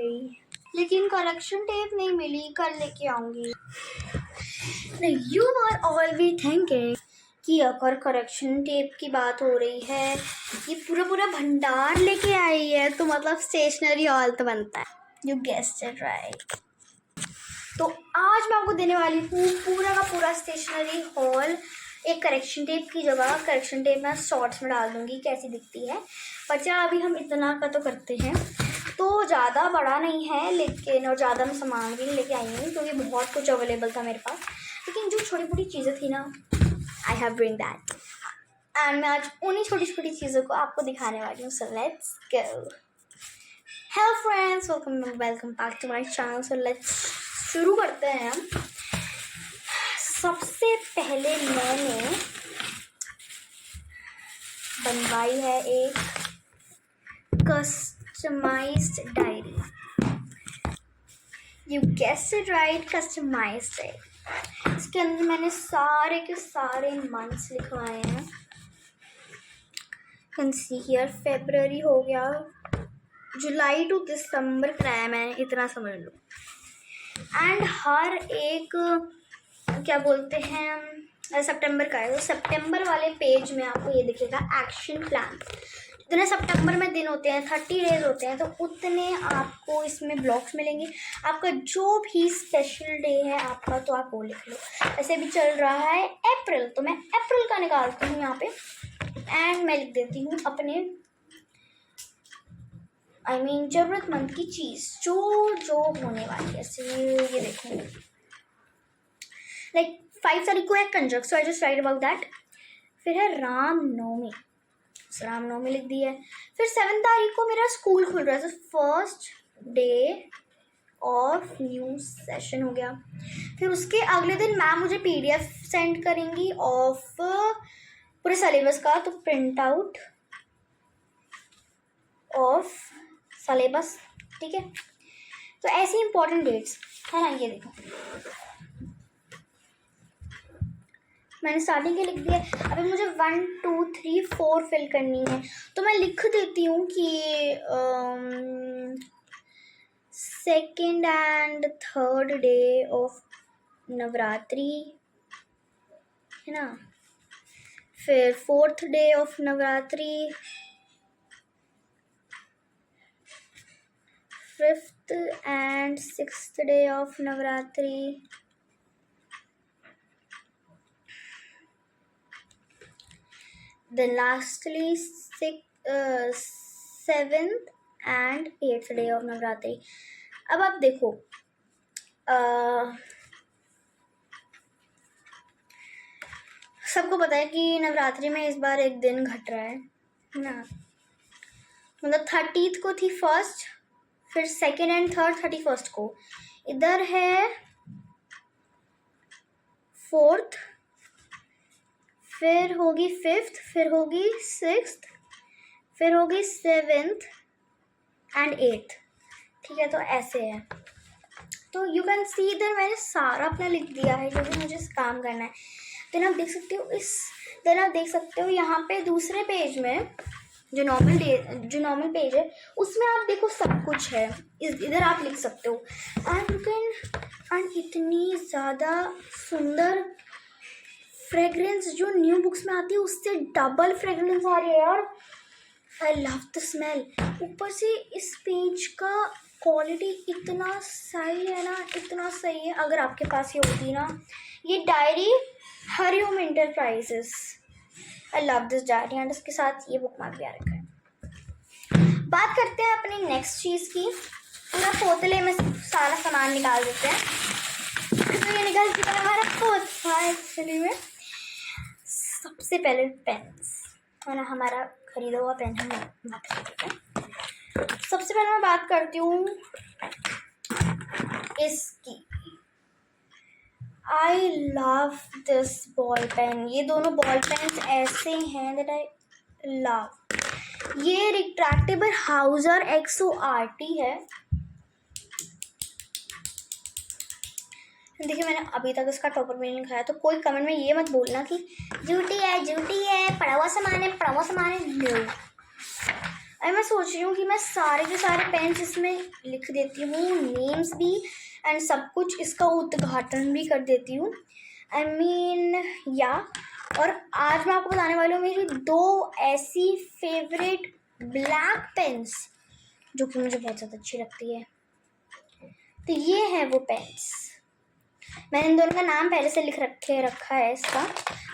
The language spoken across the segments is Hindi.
गई, लेकिन करेक्शन टेप नहीं मिली, कल लेके आऊंगी। यू आर ऑलवेज थिंकिंग कि अगर करेक्शन टेप की बात हो रही है, ये पूरा भंडार लेके आई है, तो मतलब स्टेशनरी हॉल तो बनता है। You guessed it right. तो आज मैं आपको देने वाली हूँ पूरा का पूरा स्टेशनरी हॉल। एक करेक्शन टेप की जगह करेक्शन टेप मैं शॉर्ट्स में डाल दूँगी कैसी दिखती है। बच्चा अभी हम इतना का तो करते हैं, तो ज़्यादा बड़ा नहीं है, लेकिन और ज़्यादा मैं सामान भी नहीं लेके आई हूँ क्योंकि बहुत कुछ अवेलेबल था मेरे पास। लेकिन जो छोटी मोटी चीज़ें थी ना, I have bring that, and मैं आज उन्हीं छोटी छोटी चीज़ों को आपको दिखाने वाली हूँ। So let's go. Hello friends, welcome back to my channel. So let's शुरू करते हैं हम। सबसे पहले मैंने बनवाई है एक customised diary. You guessed it right, customised diary. इसके अंदर मैंने सारे के सारे मंथ्स लिखवाए हैं। कैन सी हियर, फेब्रुअरी हो गया, जुलाई टू दिसंबर कराया मैंने, इतना समझ लो। एंड हर एक क्या बोलते हैं सितंबर का है, तो सितंबर वाले पेज में आपको ये दिखेगा एक्शन प्लान। जितने सितंबर में दिन होते हैं, 30 डेज होते हैं, तो उतने आपको इसमें ब्लॉक्स मिलेंगे। आपका जो भी स्पेशल डे है आपका, तो आप वो लिख लो। ऐसे भी चल रहा है अप्रैल, तो मैं अप्रैल का निकालती हूँ यहाँ पे, एंड मैं लिख देती हूँ अपने ज़रूरतमंद की चीज़ जो होने वाली है। ऐसे ये देखो, लाइक 5 तारीख को है Kanjak, so I just write about that. फिर है रामनवमी, रामनवमी लिख दी है। फिर 7 तारीख को मेरा स्कूल खुल रहा है, तो first day of new session हो गया। फिर उसके अगले दिन मैम मुझे PDF सेंड करेंगी ऑफ पूरे सिलेबस का, तो प्रिंट आउट ऑफ सिलेबस, ठीक है। तो ऐसी इंपॉर्टेंट डेट्स है ना, ये देखो मैंने स्टार्टिंग के लिख दिया। अभी मुझे 1 2 3 4 फिल करनी है, तो मैं लिख देती हूँ कि 2nd and 3rd day of Navratri है ना, फिर 4th day of Navratri, 5th and 6th day of Navratri, then lastly 7th and 8th day of Navratri. अब आप देखो, सबको पता है कि नवरात्रि में इस बार एक दिन घट रहा है ना, मतलब 30th को थी फर्स्ट, फिर 2nd and 3rd 31st को। इधर है 4th, फिर होगी 5th, फिर होगी 6th, फिर होगी 7th and 8th, ठीक है। तो ऐसे है, तो यू कैन सी इधर मैंने सारा अपना लिख दिया है जो भी मुझे काम करना है। देन आप देख सकते हो यहाँ पे दूसरे पेज में जो नॉर्मल पेज है, उसमें आप देखो सब कुछ है, इधर आप लिख सकते हो। एंड इतनी ज़्यादा सुंदर फ्रेग्रेंस जो न्यू बुक्स में आती है, उससे डबल फ्रेग्रेंस आ रही है यार। I love the smell. ऊपर से इस पेज का क्वालिटी इतना सही है ना, इतना सही है। अगर आपके पास ये होती ना ये diary, Hariom enterprises, I love this diary, and इसके साथ ये बुक मार्क भी आ रखा है। बात करते हैं अपनी नेक्स्ट चीज़ की। पूरा पोतले में सारा सामान निकाल देते हैं, तो ये निकल चुका है हमारा पोतला। एक्चुअली में सबसे पहले पेन्स है ना, हमारा खरीदा हुआ पेन हम वापस कर देते हैं। सबसे पहले मैं बात करती हूँ इसकी। I love this ball pen. ये दोनों बॉल पेन्स ऐसे हैं दैट आई लव। ये रिट्रैक्टेबल हाउजर XORT है। देखिए मैंने अभी तक इसका टॉपर भी नहीं लिखाया, तो कोई कमेंट में ये मत बोलना कि झूठी है, पड़ा हुआ सामान है, पड़ा हुआ सामान है। नो, अरे मैं सोच रही हूँ कि मैं सारे के सारे पेन्स इसमें लिख देती हूँ, नेम्स भी एंड सब कुछ, इसका उद्घाटन भी कर देती हूँ। आई मीन या और आज मैं आपको बताने वाली हूँ मेरी 2 ऐसी फेवरेट ब्लैक पेन्स जो कि मुझे बहुत ज़्यादा अच्छी लगती है। तो ये है वो पेन्स, मैंने इन दोनों का नाम पहले से रखा है इसका।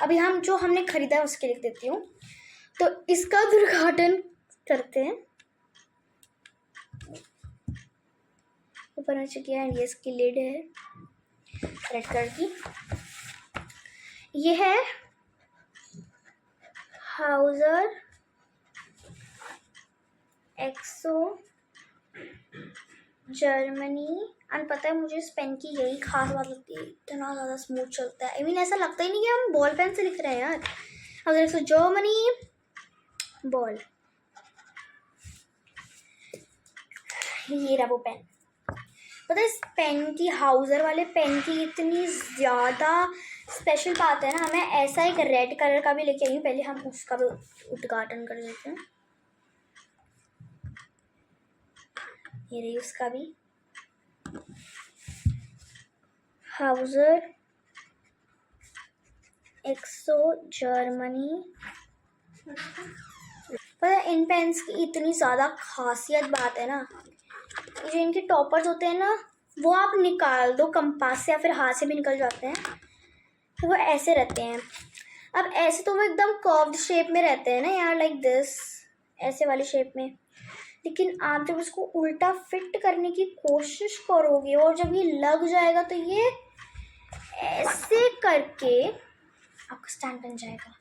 अभी हमने खरीदा है उसके लिख देती हूँ। तो इसका उद्घाटन करते हैं। ऊपर नीचे किया है, ये इसकी लिड है रेड कलर की। ये है हाउजर एक्सो जर्मनी। एंड पता है मुझे इस पेन की यही खास बात लगती है, इतना ज़्यादा स्मूथ चलता है। आई मीन ऐसा लगता ही नहीं कि हम बॉल पेन से लिख रहे हैं यार। हाउजर एक्सो जर्मनी बॉल, ये रहा वो पेन। पता है इस पेन की, हाउजर वाले पेन की इतनी ज़्यादा स्पेशल बात है ना, मैं ऐसा एक रेड कलर का भी लेके आई हूँ। पहले हम उसका भी उद्घाटन कर देते हैं। ये रही उसका भी, हाउजर एक्सो जर्मनी। पता है इन पेन्स की इतनी ज़्यादा खासियत बात है ना, जो इनके टॉपर्स होते हैं ना, वो आप निकाल दो कंपास से या फिर हाथ से भी निकल जाते हैं, तो वो ऐसे रहते हैं। अब ऐसे तो वो एकदम कर्व्ड शेप में रहते हैं ना यार, लाइक दिस, ऐसे वाली शेप में। लेकिन आप जब उसको उल्टा फिट करने की कोशिश करोगे और जब ये लग जाएगा तो ये ऐसे करके आपका स्टैंड बन जाएगा।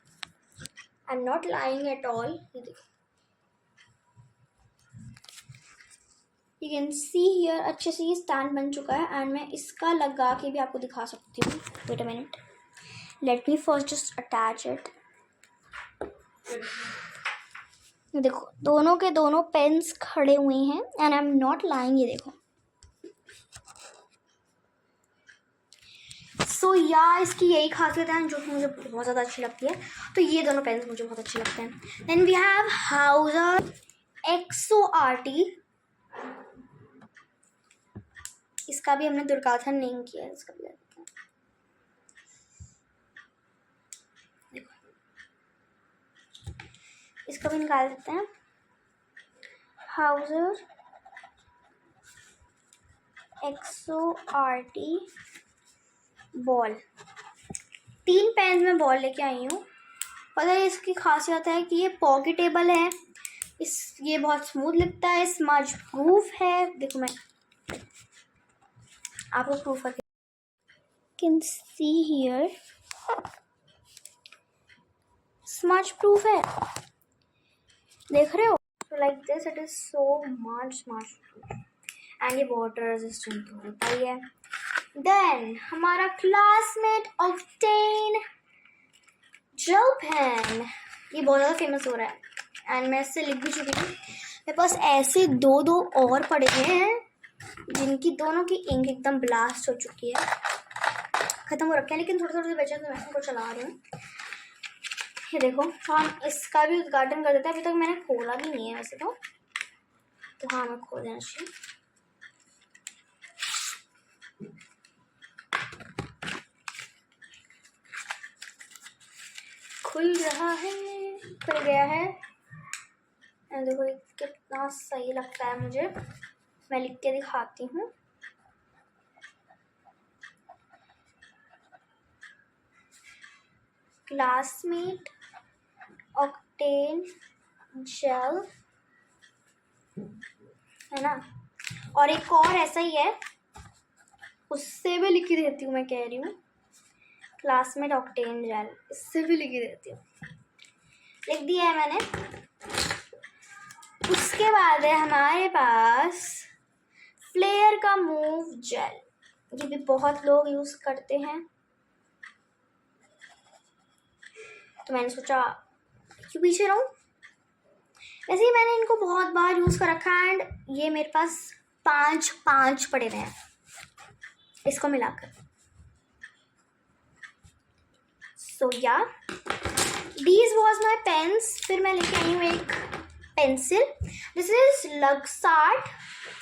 आई am not lying at all. ये देखो, यू कैन सी हियर, अच्छे से ये स्टैंड बन चुका है। एंड मैं इसका लगा के भी आपको दिखा सकती हूँ। Wait a minute, let me first just attach it. देखो दोनों के दोनों पेन्स खड़े हुए हैं and I am not lying. ये देखो, सो या इसकी यही खासियत है जो कि मुझे बहुत ज़्यादा अच्छी लगती है। तो ये दोनों पेन्स मुझे बहुत अच्छे लगते हैं। Then we have Hauser XO RT. इसका भी हमने दुर्गाधन नेम किया है। इसका भी देखो, इसका भी निकाल देते हैं। Houser XO RT ball, 3 pen में बॉल लेके आई हूँ। पता है इसकी खासियत है कि ये पॉकेटेबल है, ये बहुत स्मूथ लगता है, स्मज प्रूफ है। देखो मैं आपको प्रूफ करके, can see here, smudge proof है, देख रहे हो। तो like this it is so much smudge proof and ये वाटर रेजिस्टेंट तो होता ही है। देन हमारा क्लासमेट ऑक्टेन जेल पेन, ये बहुत ज़्यादा फेमस हो रहा है एंड मैं इससे लिख भी चुकी हूँ। मेरे पास ऐसे 2 और पड़े हैं जिनकी दोनों की इंक एकदम ब्लास्ट हो चुकी है, ख़त्म हो रखे हैं, लेकिन थोड़े थोड़े बचे तो मैं इनको चला रही हूँ। ये देखो, तो हम इसका भी उद्घाटन कर देते हैं। अभी तक मैंने खोला भी नहीं है वैसे तो हाँ मैं खोल देना चाहिए। खुल रहा है, खुल गया है। देखो कितना सही लगता है मुझे, मैं लिख के दिखाती हूँ। क्लासमेट ऑक्टेन जेल है ना, और एक और ऐसा ही है, उससे भी लिख देती हूँ। मैं कह रही हूँ क्लासमेट ऑक्टेन जेल, इससे भी लिख देती हूँ, लिख दिया है मैंने। उसके बाद है हमारे पास फ्लेयर का मूव जेल, ये भी बहुत लोग यूज़ करते हैं, तो मैंने सोचा क्यों पीछे रहूँ। वैसे ही मैंने इनको बहुत बार यूज़ कर रखा है एंड ये मेरे पास 5 पड़े हुए हैं इसको मिलाकर। सो या दीज वॉज माई पेन्स। फिर मैं लेके आई हूँ एक pencil. This is Luxart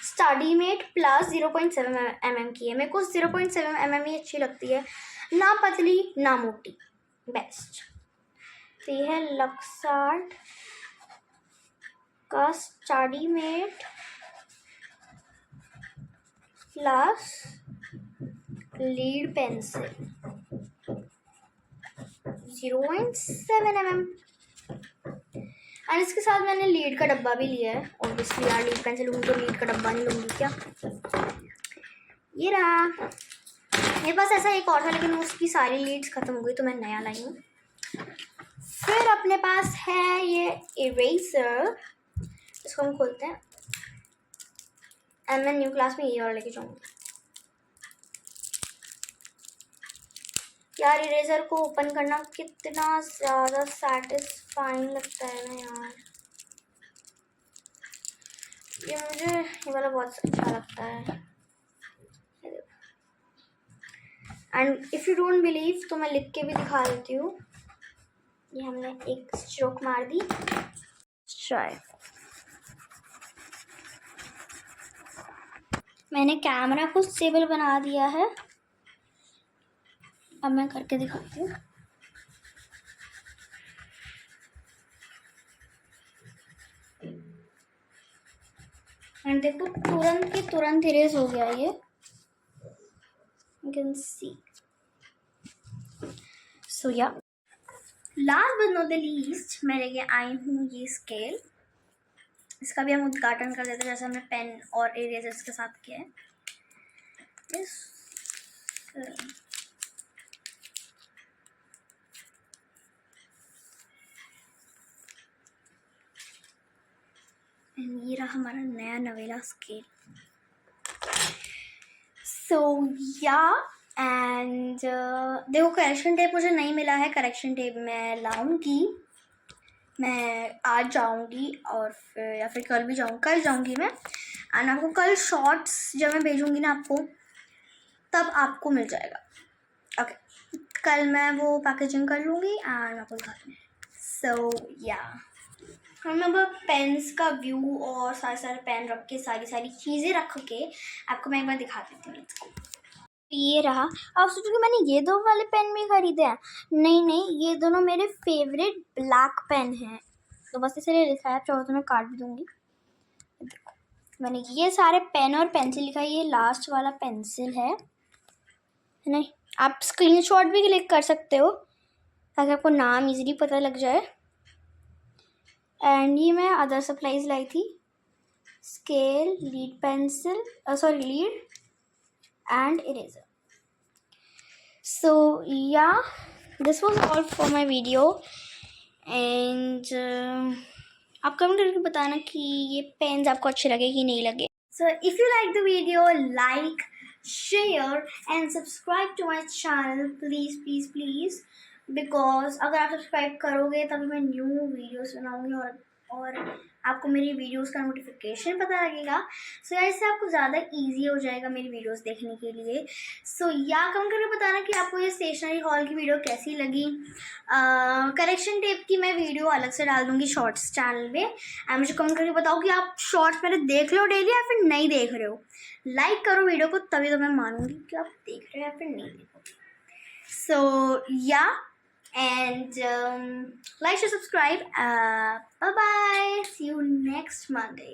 Study Mate Plus 0.7 mm की है. मेरे को 0.7 mm ही अच्छी लगती है, ना पतली ना मोटी, बेस्ट. तो ये है Luxart का Study Mate Plus lead pencil 0.7 mm. And इसके साथ मैंने लीड का डब्बा भी लिया है. ऑब्वियसली यार लीड पेंसिल लूँगी तो लीड का डब्बा नहीं लूँगी क्या. ये रहा. मेरे पास ऐसा एक और था लेकिन उसकी सारी लीड्स खत्म हो गई तो मैं नया लाई हूँ. फिर अपने पास है ये इरेजर. इसको हम खोलते हैं एंड मैं न्यू क्लास में ये वाला लेके जाऊँगी. यार इरेजर को ओपन करना कितना ज़्यादा सेटिस्फाइंग लगता है ना यार. ये मुझे ये वाला बहुत अच्छा लगता है. And if you don't believe तो मैं लिख के भी दिखा देती हूँ. ये हमने एक स्ट्रोक मार दी. ट्राई. मैंने कैमरा को स्टेबल बना दिया है. अब मैं करके दिखाती हूँ. एंड देखो तुरंत के तुरंत इरेज हो गया ये. You can see. So yeah. Last but not the least मैं लेके आई हूँ ये स्केल. इसका भी हम उद्घाटन कर देते हैं जैसे हमने पेन और इरेजर्स के साथ किया है. ये रहा हमारा नया नवेला स्केल. सो या एंड देखो करेक्शन टेप मुझे नहीं मिला है. करेक्शन टेप मैं लाऊंगी. मैं आज जाऊंगी और फिर या फिर कल भी जाऊंगी. कल जाऊंगी मैं. एंड आपको कल शॉर्ट्स जब मैं भेजूंगी ना आपको तब आपको मिल जाएगा. ओके कल मैं वो पैकेजिंग कर लूँगी एंड आपको दिखा दूँगी. सो या हम अब पेन्स का व्यू और सारे सारे पेन रख के सारी सारी चीज़ें रख के आपको मैं एक बार दिखा देती हूँ. ये रहा. आप सोचोगे मैंने ये दो वाले पेन भी खरीदे हैं. नहीं ये दोनों मेरे फेवरेट ब्लैक पेन हैं तो बस इसलिए लिखा है. चाहो तो मैं काट भी दूँगी. देखो मैंने ये सारे पेन और पेंसिल लिखा है. ये लास्ट वाला पेंसिल है नहीं. आप स्क्रीनशॉट भी क्लिक कर सकते हो ताकि आपको नाम इजीली पता लग जाए. एंड ये मैं अदर सप्लाईज लाई थी. Scale, lead pencil, sorry lead and eraser. So yeah this was all for my video. And आप कमेंट करके बताना कि ये पेन्स आपको अच्छे लगे कि नहीं लगे. So if you like the video like share and subscribe to my channel please because अगर आप सब्सक्राइब करोगे तभी मैं न्यू वीडियोस बनाऊंगी और आपको मेरी वीडियोस का नोटिफिकेशन पता लगेगा. सो यार इससे आपको ज़्यादा इजी हो जाएगा मेरी वीडियोस देखने के लिए. सो या कमेंट करके बताना कि आपको ये स्टेशनरी हॉल की वीडियो कैसी लगी. करेक्शन टेप की मैं वीडियो अलग से डाल दूँगी शॉर्ट्स चैनल में. एंड मुझे कमेंट करके बताओ कि आप शॉर्ट्स मेरे देख रहे हो डेली या फिर नहीं देख रहे हो. लाइक करो वीडियो को तभी तो मैं मानूंगी कि आप देख रहे हो या फिर नहीं देखो. सो या and like to subscribe. Bye bye. See you next Monday.